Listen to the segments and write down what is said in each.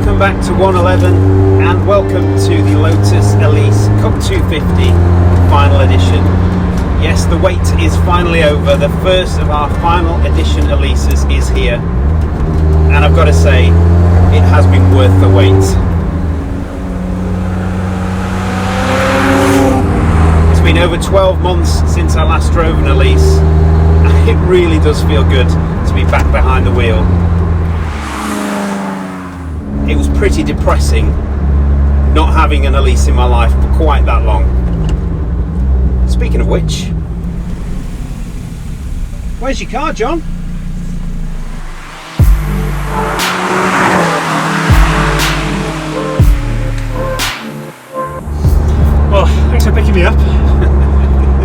Welcome back to 111 and welcome to the Lotus Elise Cup 250 Final Edition. Yes, the wait is finally over. The first of our Final Edition Elises is here. And I've got to say, it has been worth the wait. It's been over 12 months since I last drove an Elise. And it really does feel good to be back behind the wheel. It was pretty depressing not having an Elise in my life for quite that long. Speaking of which, where's your car, John? Well, thanks for picking me up.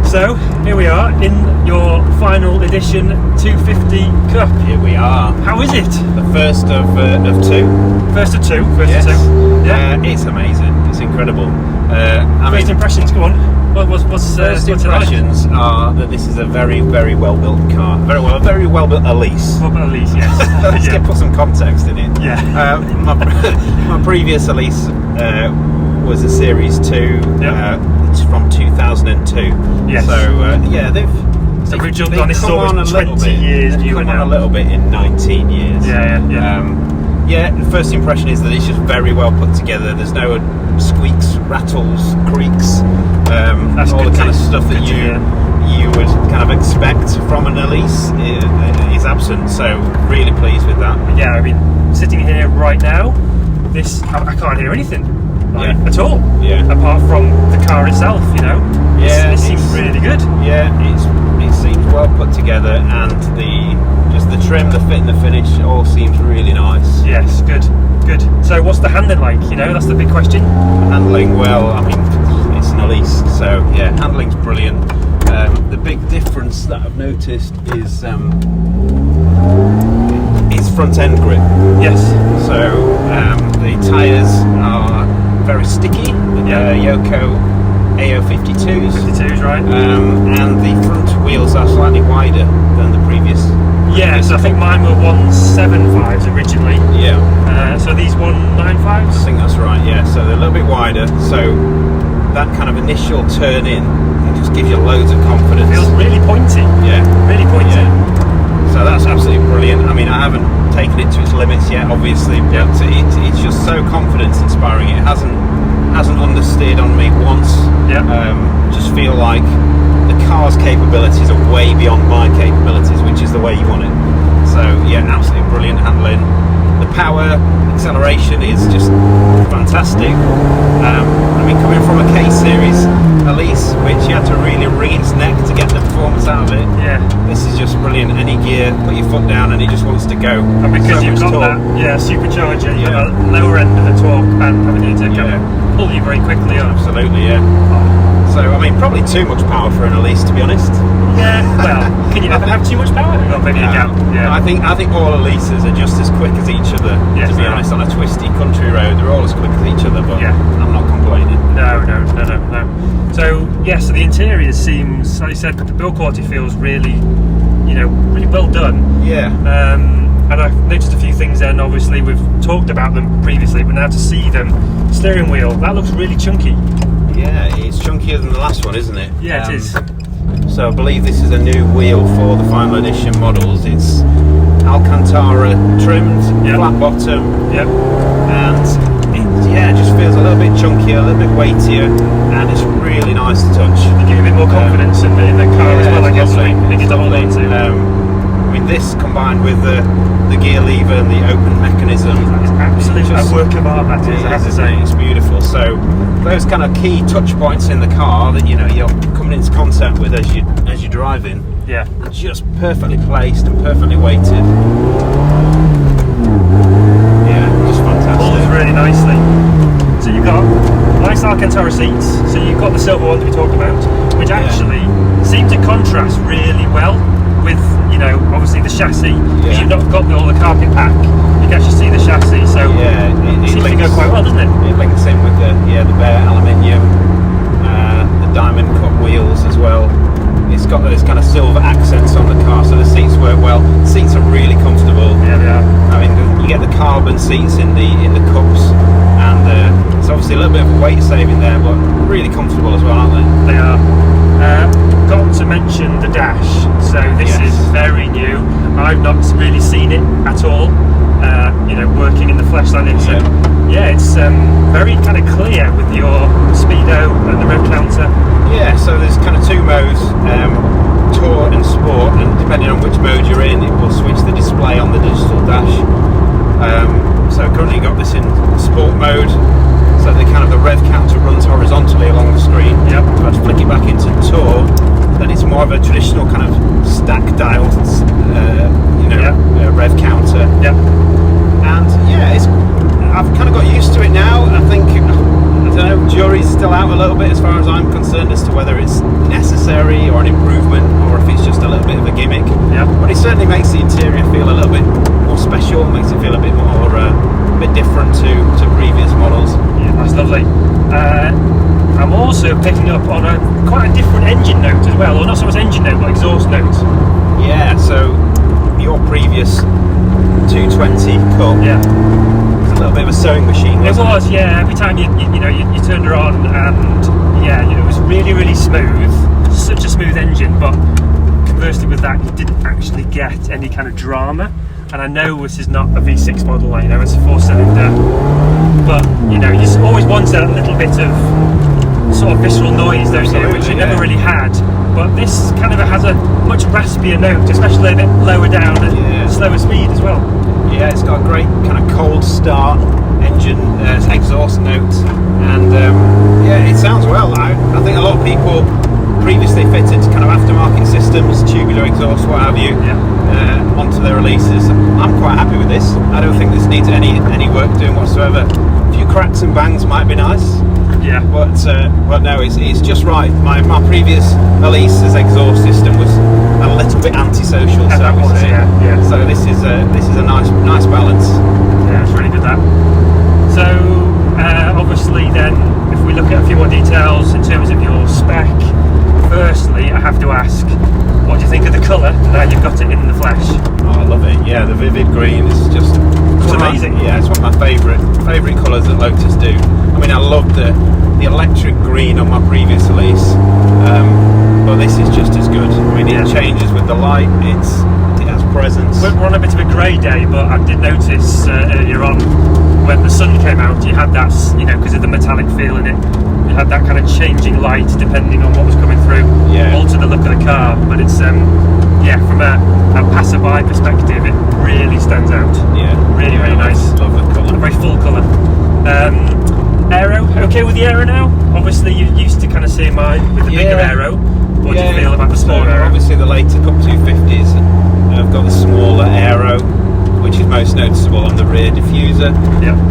So, here we are in your Final Edition 250 Cup. Here we are. How is it? The first of two. First of two. Yes. Yeah. It's amazing. It's incredible. First impressions, go on. What's first impressions are that this is a very, very well built car. A very well built Elise. Well built Elise, yes. Let's put some context in it. Yeah. My previous Elise was a Series 2. Yep. It's from 2002. Yes. So we've jumped on this sort of 20 years newer now. A little bit in 19 years. Yeah. The first impression is that it's just very well put together. There's no squeaks, rattles, creaks, all the kind of stuff that you would kind of expect from an Elise is absent. So really pleased with that. Yeah, I mean, sitting here right now, I can't hear anything at all. Yeah. Apart from the car itself, you know. Yeah, it seems really good. Yeah, it seems well put together, and the trim, the fit, and the finish all seems really nice. Yes, good. So, what's the handling like? You know, that's the big question. Handling, well, I mean, it's an Elise, so yeah, handling's brilliant. The big difference that I've noticed is front end grip. Yes. So the tyres are very sticky. Yoko AO52s. 52s, right? And the front wheels are slightly wider than the previous. Yeah, so I think mine were 175s originally. Yeah. So these 195s? I think that's right, yeah. So they're a little bit wider. So that kind of initial turn in, it just gives you loads of confidence. Feels really pointy. Yeah. Really pointy. Yeah. So that's absolutely brilliant. I mean, I haven't taken it to its limits yet, obviously, but it's just so confidence inspiring. It hasn't understeered on me once. Yeah. Just feel like the car's capabilities are way beyond my capabilities, which is the way you want it. So yeah, absolutely brilliant handling. The power, acceleration is just fantastic. I mean, coming from a K-Series Elise, which you had to really wring its neck to get the performance out of it. Yeah. This is just brilliant. Any gear, put your foot down and it just wants to go. And because you've got that supercharger, you've got a lower end of the torque, and having it to kind of pull you very quickly up. Absolutely, yeah. So, I mean, probably too much power for an Elise, to be honest. Yeah, well, can you ever have too much power? Well, maybe you can. Yeah. I think all Elises are just as quick as each other, to be honest, on a twisty country road. They're all as quick as each other, but I'm not complaining. No. So, so the interior seems, like you said, the build quality feels really, really well done. Yeah. And I've noticed a few things then. Obviously, we've talked about them previously, but now to see them, steering wheel, that looks really chunky. Yeah, it's chunkier than the last one, isn't it? Yeah, it is. So I believe this is a new wheel for the Final Edition models. It's Alcantara trimmed, flat bottom, and it just feels a little bit chunkier, a little bit weightier, and it's really nice to touch. They give you a bit more confidence in the car as well, I guess. I mean, this combined with the gear lever and the open mechanism, it's absolutely a work of art. That is, I have to say, it's beautiful. So those kind of key touch points in the car that you're coming into contact with as you're driving, are just perfectly placed and perfectly weighted. Yeah, just fantastic. Pulls really nicely. So you've got nice Alcantara seats. So you've got the silver ones we talked about, which actually seem to contrast really well with, obviously the chassis, because you've not got all the carpet pack. You can actually see the chassis, so it seems to go quite well, doesn't it? It links in with the bare aluminium, the diamond cut wheels as well. It's got those kind of silver accents on the car, so the seats work well. The seats are really comfortable. Yeah, they are. I mean, you get the carbon seats in the the cups, and it's obviously a little bit of a weight saving there, but really comfortable as well, aren't they? They are. Got to mention the dash. So this is very new. I've not really seen it at all. Working in the flesh like this. Yeah, it's very kind of clear with your speedo and the rev counter. Yeah, so there's kind of two modes, Tour and Sport, and depending on which mode you're in, it will switch the display on the digital dash. So currently got this in Sport mode, so the rev counter runs horizontally along the screen. Yep. If I flick it back into Tour, then it's more of a traditional kind of stack dialed, rev counter. Yep. And I've kind of got used to it now. I think, I don't know, jury's still out a little bit as far as I'm concerned as to whether it's necessary or an improvement, or if it's just a little bit of a gimmick. Yep. But it certainly makes the interior feel a little bit more special, makes it feel a bit more, a bit different to previous models. Yeah, that's lovely. I'm also picking up on quite a different engine note as well, or not so much engine note, but exhaust note. Yeah, so your previous 220 Cup, was a little bit of a sewing machine, wasn't it? It was, yeah. Every time you turned her on, and it was really, really smooth. Such a smooth engine, but conversely with that, you didn't actually get any kind of drama. And I know this is not a V6 model, it's a 4-cylinder, but you always want a little bit of sort of visceral noise, don't you, which you never really had. But this kind of has a much raspier note, especially a bit lower down at slower speed as well. Yeah, it's got a great kind of cold start engine exhaust note, and it sounds well. I think a lot of people previously fitted kind of aftermarket systems, tubular exhaust, what have you, onto their Elises. I'm quite happy with this. I don't think this needs any work doing whatsoever. A few cracks and bangs might be nice. Yeah. But no, it's just right. My previous Elise's exhaust system was a little bit antisocial, so we say. Yeah. So this is a nice balance. Yeah, it's really good that. So obviously then, if we look at a few more details in terms of your spec, firstly I have to ask, what do you think of the colour now you've got it in the flesh? Oh, I love it. Yeah, the vivid green is just amazing. It's one of my favourite colours that Lotus do. I mean, I loved the electric green on my previous Elise, but this is just as good. I mean, it changes with the light. It has presence. We're on a bit of a grey day, but I did notice earlier on when the sun came out, you had that, because of the metallic feel in it, you had that kind of changing light depending on what was coming through, alter the look of the car. But it's from a passerby perspective, it really stands out. Yeah, really, really nice. Love the colour. A very full colour. Aero, okay with the aero now? Obviously you're used to kind of seeing mine with the bigger aero. What do you feel about the smaller aero? Obviously the later Cup 250s have got the smaller aero, which is most noticeable on the rear diffuser.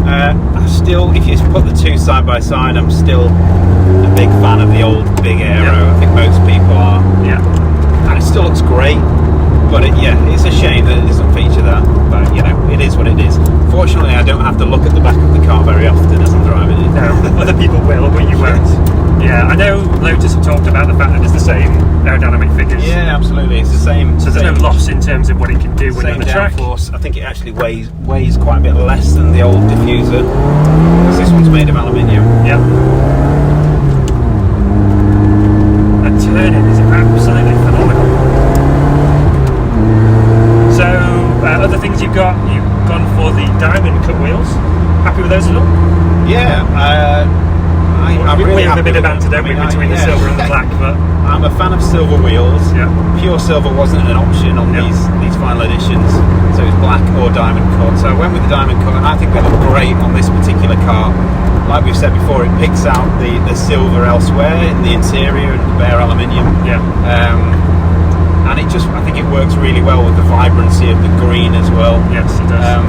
I still, if you put the two side by side, I'm still a big fan of the old big aero. I think most people are. And it still looks great, but it's a shame that it doesn't feature that. But it is what it is. Fortunately, I don't have to look at the back of the car very often as I'm driving it. No, other people will, but you won't. Yeah, I know Lotus have talked about the fact that it's the same aerodynamic figures. Yeah, absolutely, it's the same. So there's no loss in terms of what it can do when you're on the track. Downforce. I think it actually weighs quite a bit less than the old diffuser, because this one's made of aluminium. Yeah. And turning is absolutely phenomenal. So other things you've gone for the diamond cut wheels. Happy with those as well? Yeah. We have a bit of banter, don't we, between the silver and the black, but I'm a fan of silver wheels. Pure silver wasn't an option on these final editions, so it was black or diamond cut. So I went with the diamond cut, and I think they look great on this particular car. Like we've said before, it picks out the silver elsewhere in the interior and the bare aluminium. And it I think it works really well with the vibrancy of the green as well. Yes, it does.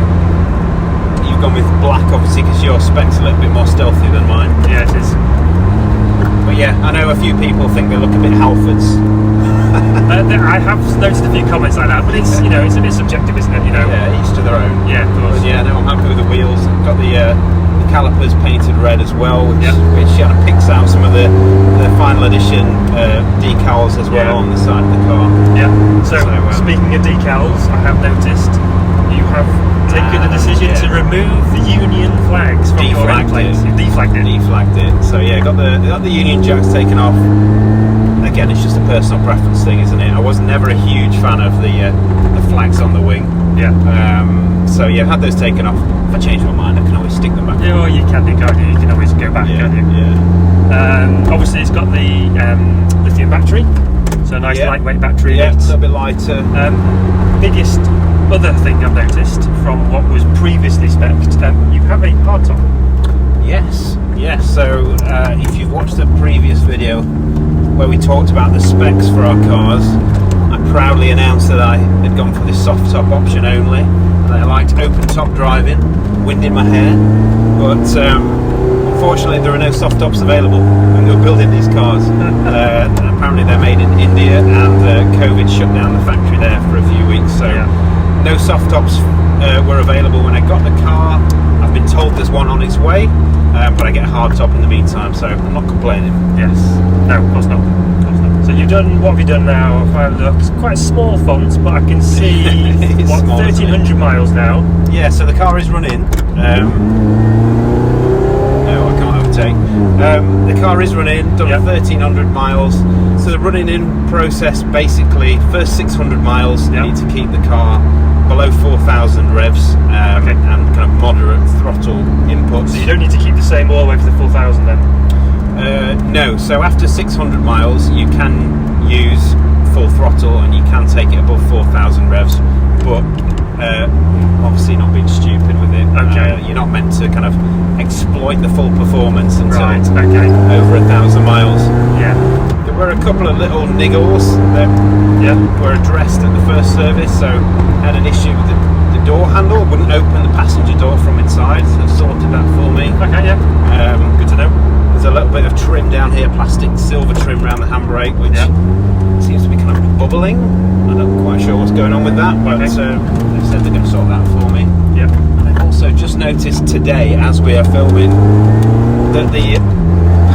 You've gone with black, obviously, because your spec's a little bit more stealthy than mine. Yeah, it is. But I know a few people think they look a bit Halfords. I have noticed a few comments like that, but it's it's a bit subjective, isn't it? Yeah, each to their own. Yeah, of course. But no, I'm happy with the wheels. I've got the calipers painted red as well, which kind of picks out some of the final edition decals as well on the side of the car. So speaking of decals, I have noticed you have taken the decision to remove the Union flags from your end plates. You deflagged it. Deflagged it. So yeah, got the Union jacks taken off. Again, it's just a personal preference thing, isn't it? I was never a huge fan of the flags on the wing. Yeah. So yeah, had those taken off. If I change my mind, I can always stick them back. Yeah, well, you can do, can't you? You can always go back, can't you? Yeah. Obviously, it's got the lithium battery, so a nice lightweight battery. Yeah, a little bit lighter. Biggest other thing I've noticed from what was previously spec'd, you have a hardtop. Yes. So if you've watched the previous video where we talked about the specs for our cars, I proudly announced that I had gone for this soft top option only. I liked open top driving, wind in my hair, but unfortunately there are no soft tops available when we were building these cars. Apparently they're made in India, and COVID shut down the factory there for a few weeks, so no soft tops were available when I got the car. I've been told there's one on its way, but I get a hard top in the meantime, so I'm not complaining. Yes. No, of course not. So you've done, what have you done now? If I look, it's quite a small font, but I can see, what, 1,300 miles now? Yeah, so the car is running. No, I can't overtake. The car is running, done 1,300 miles. So the running in process, basically, first 600 miles, you need to keep the car below 4,000 revs and kind of moderate throttle input. So you don't need to keep the same all the way to the 4,000 then? No, so after 600 miles you can use full throttle and you can take it above 4,000 revs, but obviously not being stupid with it. You're not meant to kind of exploit the full performance until over 1,000 miles. Yeah. There were a couple of little niggles that were addressed at the first service, so I had an issue with the door handle, wouldn't open the passenger door from inside, so sorted that for me. Good to know. There's a little bit of trim down here, plastic silver trim around the handbrake, which seems to be kind of bubbling. I'm not quite sure what's going on with that, but they said they're going to sort that for me. And I've also just noticed today, as we are filming, that the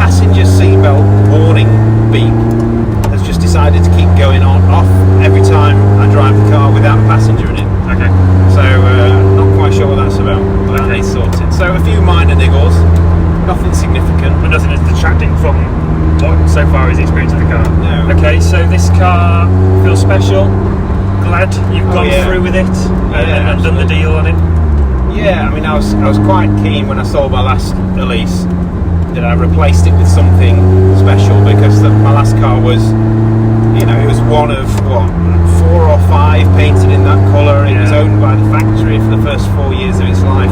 passenger seatbelt warning beep has just decided to keep going off every time I drive the car without a passenger in it. So not quite sure what that's about, but that needs sorted. So a few minor niggles. Nothing significant. But nothing is detracting from what so far is the experience of the car. No. Okay, so this car feels special. Glad you've gone through with it and done the deal on it. Yeah, I mean, I was quite keen when I sold my last Elise that I replaced it with something special, because my last car was, it was one of 4 or 5 painted in that colour. It was owned by the factory for the first 4 years of its life.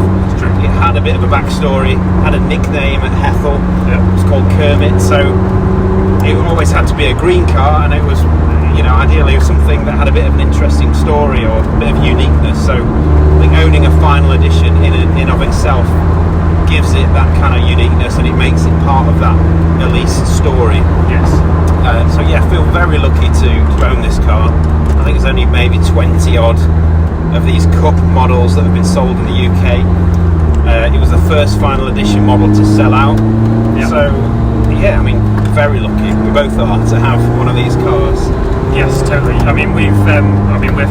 It had a bit of a backstory, had a nickname at Hethel. It was called Kermit, so it always had to be a green car, and it was, ideally something that had a bit of an interesting story or a bit of uniqueness. So I think owning a Final Edition in of itself gives it that kind of uniqueness, and it makes it part of that Elise story. So yeah, I feel very lucky to own this car. I think there's only maybe 20 odd of these Cup models that have been sold in the UK. It was the first Final Edition model to sell out. So yeah, I mean, very lucky. We both are to have one of these cars. Yes, totally. I mean, we're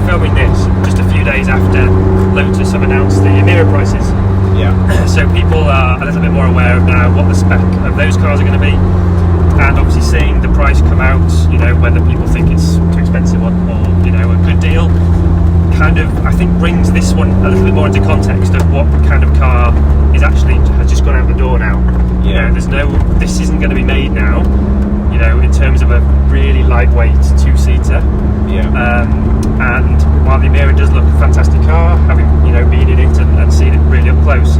filming this just a few days after Lotus have announced the Emira prices. So people are a little bit more aware of now what the spec of those cars are going to be, and obviously seeing the price come out, whether people think it's too expensive or a good deal, kind of, I think, brings this one a little bit more into context of what kind of car has just gone out the door now. This isn't going to be made now, in terms of a really lightweight 2-seater. And while the Emira does look a fantastic car, having been in it and seen it really up close,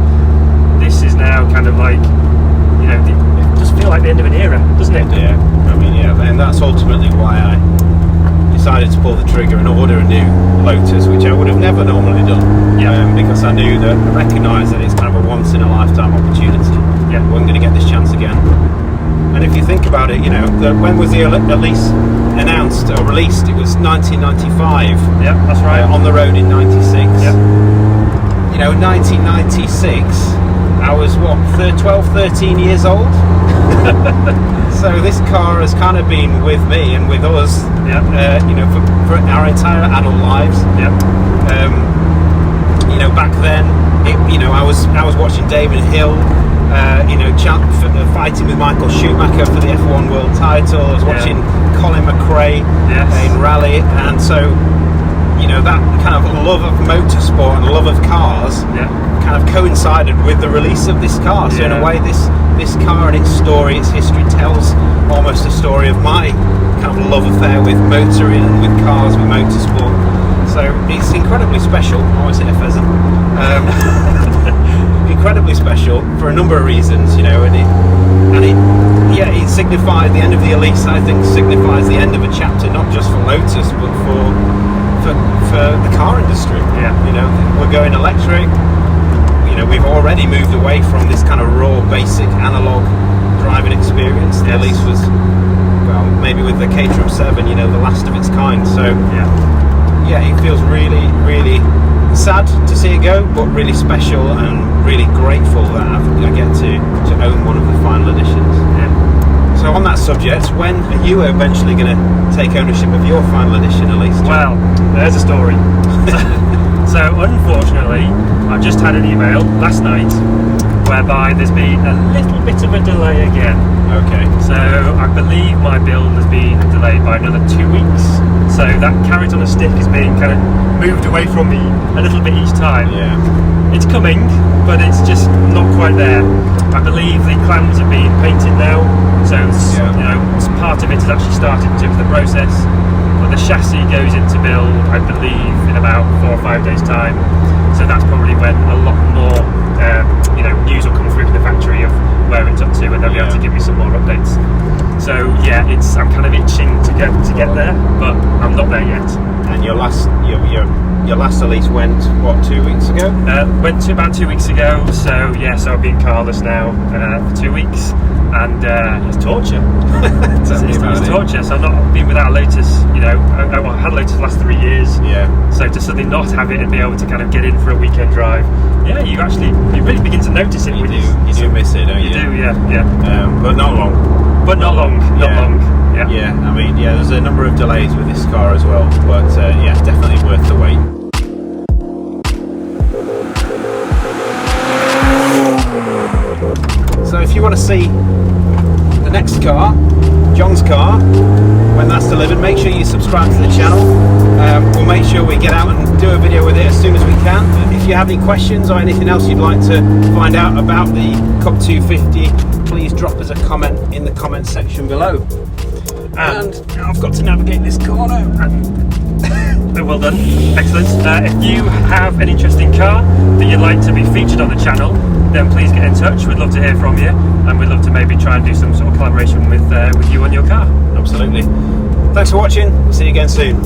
this is now kind of like, it does feel like the end of an era, doesn't it? I mean, and that's ultimately why I decided to pull the trigger and order a new Lotus, which I would have never normally done, because I knew that, I recognised that it's kind of a once in a lifetime opportunity. I wasn't going to get this chance again. And if you think about it, when was the Elise announced or released? It was 1995. That's right. On the road in 96. 1996, I was 12, 13 years old. So this car has kind of been with me and with us, for our entire adult lives. back then, I was watching David Hill, fighting with Michael Schumacher for the F1 world title. I was watching Colin McRae in rally, and so that kind of love of motorsport and love of cars kind of coincided with the release of this car. So in a way, this car and its story, its history, tells almost a story of my kind of love affair with motoring, with cars, with motorsport. So it's incredibly special. I always hit a pheasant. Incredibly special for a number of reasons, and it signifies the end of the Elise. I think signifies the end of a chapter, not just for Lotus, but for the car industry. We're going electric. We've already moved away from this kind of raw, basic analog driving experience. The Elise was, well, maybe with the Caterham 7, the last of its kind. So it feels really, really sad to see it go, but really special and really grateful that I get to own one of the final editions. So on that subject, when are you eventually going to take ownership of your final edition Elise? Well, there's a story. So unfortunately, I just had an email last night whereby there's been a little bit of a delay again. Okay. So I believe my build has been delayed by another 2 weeks. So that carrot on a stick is being kind of moved away from me a little bit each time. Yeah. It's coming, but it's just not quite there. I believe the clams are being painted now, so part of it has actually started to the process. But the chassis goes into build, I believe, in about 4 or 5 days' time. So that's probably when a lot more, news will come through from the factory of where it's up to, and they'll be able to give me some more updates. So I'm kind of itching to get there, but I'm not there yet. And your last Elise went 2 weeks ago? Went to about 2 weeks ago. So I've been carless now for 2 weeks, and it's torture. It's torture. So I've not been without a Lotus. I had a Lotus the last 3 years. Yeah. So to suddenly not have it and be able to kind of get in for a weekend drive, you really begin to notice it. You do miss it, don't you? You do, yeah. But not long. But not long. Yeah. Yeah. I mean, there's a number of delays with this car as well, but definitely worth the wait. So if you want to see the next car, John's car, when that's delivered, make sure you subscribe to the channel. We'll make sure we get out and do a video with it as soon as we can. If you have any questions or anything else you'd like to find out about the Cup 250, please drop us a comment in the comment section below. And I've got to navigate this corner. Well done, excellent. If you have an interesting car that you'd like to be featured on the channel, then please get in touch. We'd love to hear from you, and we'd love to maybe try and do some sort of collaboration with you on your car. Absolutely. Thanks for watching. We'll see you again soon.